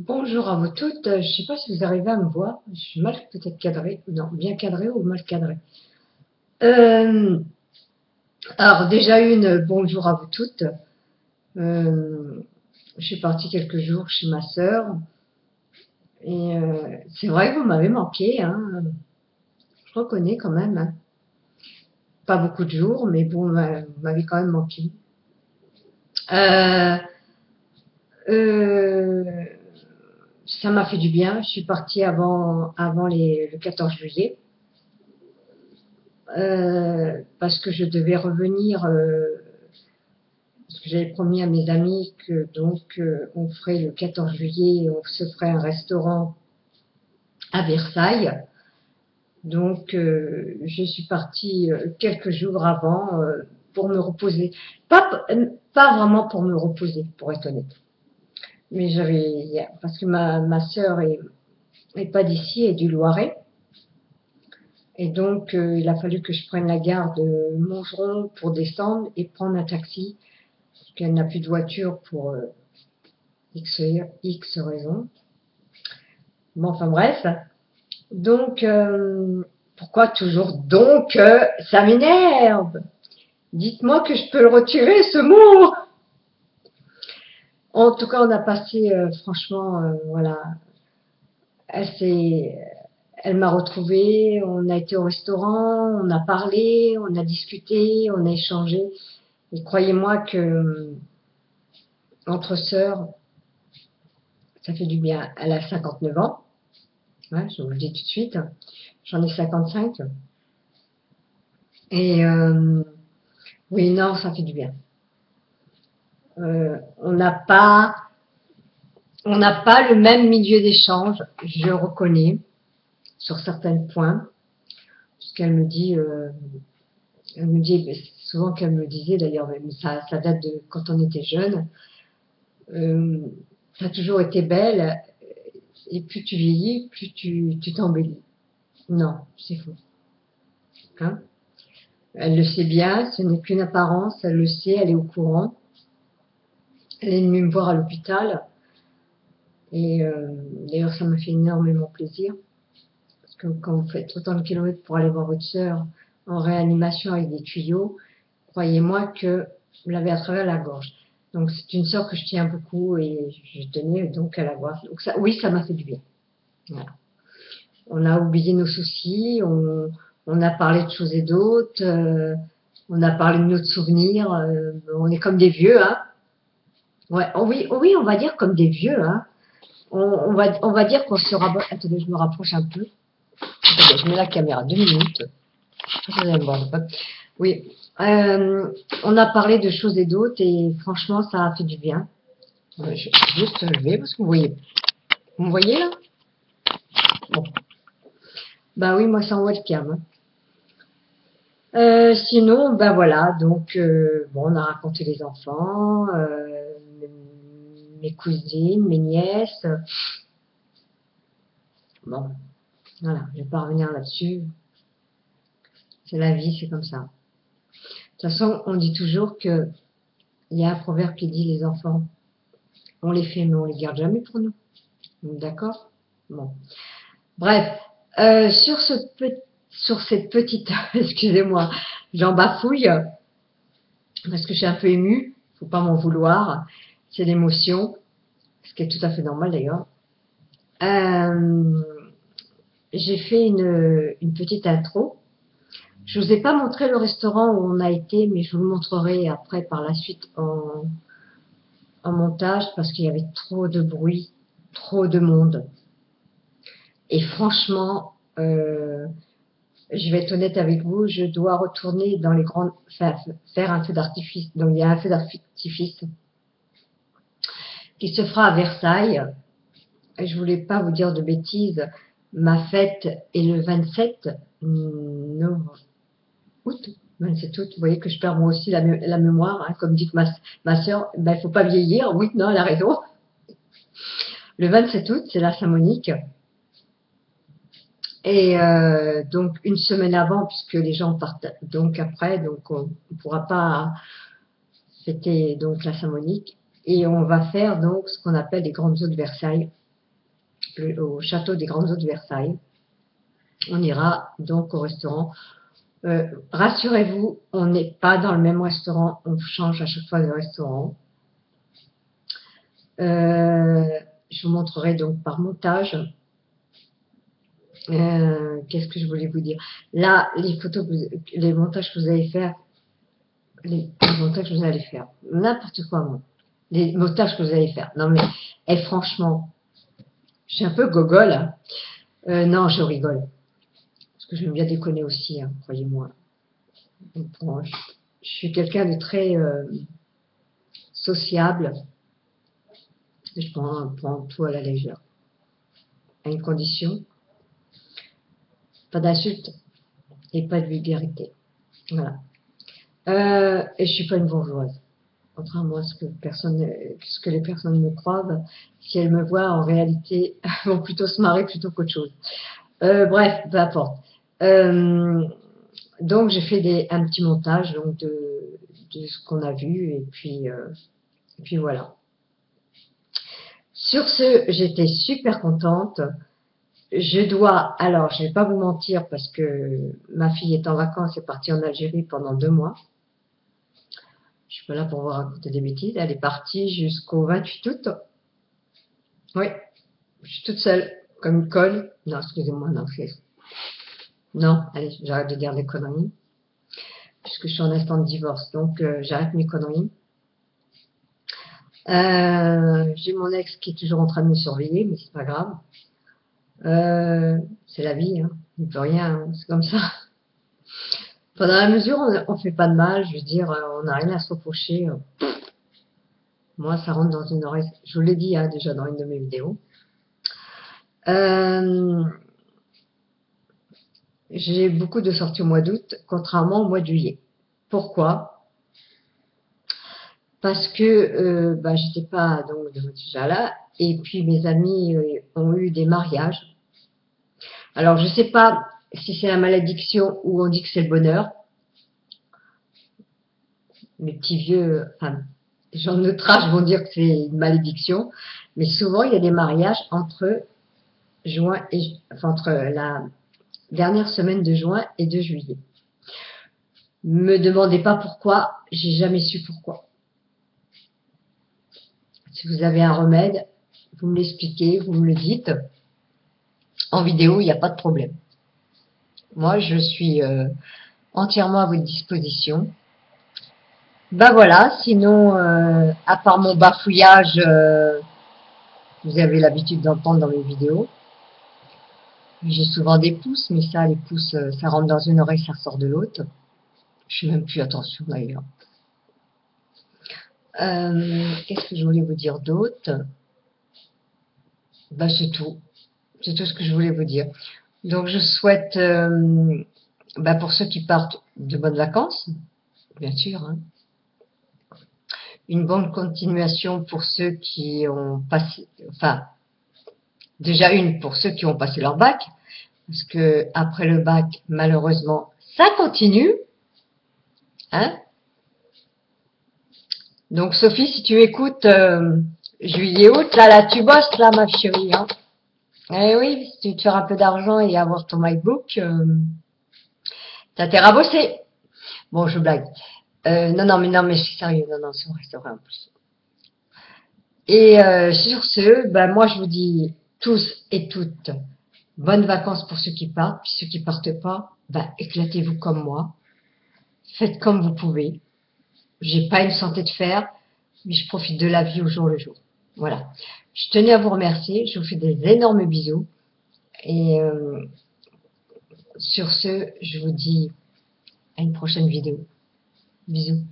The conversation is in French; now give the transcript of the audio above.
Bonjour à vous toutes. Je ne sais pas si vous arrivez à me voir. Je suis mal peut-être cadrée. Non, bien cadrée ou mal cadrée. Euh, alors déjà bonjour à vous toutes. Je suis partie quelques jours chez ma sœur et c'est vrai que vous m'avez manqué. Hein. Je reconnais quand même. Hein. Pas beaucoup de jours, mais bon, vous m'avez quand même manqué. Euh, euh, Ça m'a fait du bien. Je suis partie avant le 14 juillet. Parce que je devais revenir, parce que j'avais promis à mes amis que donc on ferait le 14 juillet, on se ferait un restaurant à Versailles. Donc je suis partie quelques jours avant pour me reposer. Pas vraiment pour me reposer, pour être honnête. Mais parce que ma sœur est pas d'ici, elle est du Loiret. Et donc, il a fallu que je prenne la gare de Montgeron pour descendre et prendre un taxi, parce qu'elle n'a plus de voiture pour X raisons. Bon, enfin bref. Donc, pourquoi toujours donc ça m'énerve. Dites-moi que je peux le retirer, ce mot. En tout cas, on a passé, franchement, voilà. Elle s'est, Elle m'a retrouvée, on a été au restaurant, on a parlé, on a discuté, on a échangé. Et croyez-moi que entre sœurs, ça fait du bien. Elle a 59 ans, ouais, je vous le dis tout de suite. J'en ai 55. Et oui, non, ça fait du bien. Euh, on n'a pas, on n'a pas le même milieu d'échange, je reconnais, sur certains points. Parce qu'elle me dit, souvent qu'elle me disait d'ailleurs, mais ça date de quand on était jeune. Euh, ça a toujours été belle, et plus tu vieillis, plus tu t'embellis. Non, c'est faux. Hein, elle le sait bien, ce n'est qu'une apparence, elle le sait, elle est au courant. Elle est venue me voir à l'hôpital et d'ailleurs ça m'a fait énormément plaisir parce que quand vous faites autant de kilomètres pour aller voir votre sœur en réanimation avec des tuyaux, croyez-moi que vous l'avez à travers la gorge. Donc c'est une sœur que je tiens beaucoup et je tenais donc à la voir. Donc ça, oui, ça m'a fait du bien. Voilà. On a oublié nos soucis, on a parlé de choses et d'autres, on a parlé de notre souvenirs. On est comme des vieux, hein. Ouais, oui, on va dire comme des vieux, hein. On va dire qu'on se rapproche. Attendez, je me rapproche un peu. Attendez, je mets la caméra 2 minutes. Oui, on a parlé de choses et d'autres et franchement, ça a fait du bien. Je vais juste lever parce que vous me voyez là. Bon, bah oui, moi c'est en webcam. Hein. Sinon, ben voilà, donc bon, on a raconté les enfants, mes cousines, mes nièces. Bon, voilà, je vais pas revenir là-dessus. C'est la vie, c'est comme ça. De toute façon, on dit toujours que il y a un proverbe qui dit les enfants, on les fait, mais on les garde jamais pour nous. D'accord? Bon. Bref, sur cette petite, excusez-moi, j'en bafouille parce que je suis un peu émue. Faut pas m'en vouloir. C'est l'émotion, ce qui est tout à fait normal d'ailleurs. Euh, j'ai fait une petite intro. Je vous ai pas montré le restaurant où on a été, mais je vous le montrerai après par la suite en montage parce qu'il y avait trop de bruit, trop de monde. Et franchement, je vais être honnête avec vous, je dois retourner dans les grandes, faire un feu d'artifice. Donc il y a un feu d'artifice qui se fera à Versailles. Je voulais pas vous dire de bêtises. Ma fête est le 27 août. 27 août. Vous voyez que je perds moi aussi la mémoire, hein, comme dit que ma sœur, ben, il faut pas vieillir. Oui, non, elle a raison. Le 27 août, c'est la Saint-Monique. Et donc une semaine avant, puisque les gens partent donc après, donc on ne pourra pas fêter donc la Saint-Monique. Et on va faire donc ce qu'on appelle les grandes eaux de Versailles. au château des Grandes Eaux de Versailles. On ira donc au restaurant. Rassurez-vous, on n'est pas dans le même restaurant, on change à chaque fois de restaurant. Je vous montrerai donc par montage. Qu'est-ce que je voulais vous dire? Là, les photos, les montages que vous allez faire, les montages que vous allez faire, n'importe quoi, moi. Les montages que vous allez faire. Non mais, franchement, je suis un peu gogol. Hein. Non, je rigole. Parce que j'aime bien déconner aussi, hein, croyez-moi. Bon, je suis quelqu'un de très sociable. Je prends tout à la légère. À une condition, pas d'insultes et pas de vulgarité. Voilà. Et je suis pas une bourgeoise. Contrairement à ce que les personnes me croient, si elles me voient, en réalité, elles vont plutôt se marrer plutôt qu'autre chose. Bref, peu importe. Donc, j'ai fait un petit montage donc, de ce qu'on a vu, et puis voilà. Sur ce, j'étais super contente. Alors, je vais pas vous mentir, parce que ma fille est en vacances et partie en Algérie pendant 2 mois. Je suis pas là pour vous raconter des bêtises. Elle est partie jusqu'au 28 août. Oui, je suis toute seule, comme une conne. Non, excusez-moi, non, non, allez, j'arrête de dire des conneries. Puisque je suis en instant de divorce, donc j'arrête mes conneries. J'ai mon ex qui est toujours en train de me surveiller, mais c'est pas grave. C'est la vie, hein. Il ne peut rien, hein. C'est comme ça. Pendant la mesure où on fait pas de mal, je veux dire, on n'a rien à se reprocher. Moi, ça rentre dans une oreille. Je vous l'ai dit hein, déjà dans une de mes vidéos. J'ai beaucoup de sorties au mois d'août, contrairement au mois de juillet. Pourquoi? Parce que j'étais pas donc déjà là, et puis mes amis ont eu des mariages. Alors je sais pas si c'est la malédiction ou on dit que c'est le bonheur. Les petits vieux, enfin, les gens de notre âge vont dire que c'est une malédiction, mais souvent il y a des mariages entre entre la dernière semaine de juin et de juillet. Me demandez pas pourquoi, j'ai jamais su pourquoi. Si vous avez un remède, vous me l'expliquez, vous me le dites. En vidéo, il n'y a pas de problème. Moi, je suis entièrement à votre disposition. Ben voilà, sinon, à part mon bafouillage, vous avez l'habitude d'entendre dans mes vidéos. J'ai souvent des pouces, mais ça, les pouces, ça rentre dans une oreille, ça sort de l'autre. Je fais même plus attention d'ailleurs. Qu'est-ce que je voulais vous dire d'autre? Ben, c'est tout. C'est tout ce que je voulais vous dire. Donc, je souhaite, pour ceux qui partent, de bonnes vacances, bien sûr. Hein. Une bonne continuation pour ceux qui ont passé, enfin, déjà pour ceux qui ont passé leur bac, parce que après le bac, malheureusement, ça continue. Hein. Donc, Sophie, si tu écoutes juillet, août, là, tu bosses, là, ma chérie. Hein. Eh oui, si tu veux te faire un peu d'argent et avoir ton MacBook, t'as intérêt à bosser. Bon, je blague. Non, mais c'est sérieux. Non, c'est vrai en plus. Et sur ce, moi, je vous dis tous et toutes, bonnes vacances pour ceux qui partent. Puis ceux qui partent pas, éclatez-vous comme moi. Faites comme vous pouvez. J'ai pas une santé de fer, mais je profite de la vie au jour le jour. Voilà. Je tenais à vous remercier. Je vous fais des énormes bisous. Et sur ce, je vous dis à une prochaine vidéo. Bisous.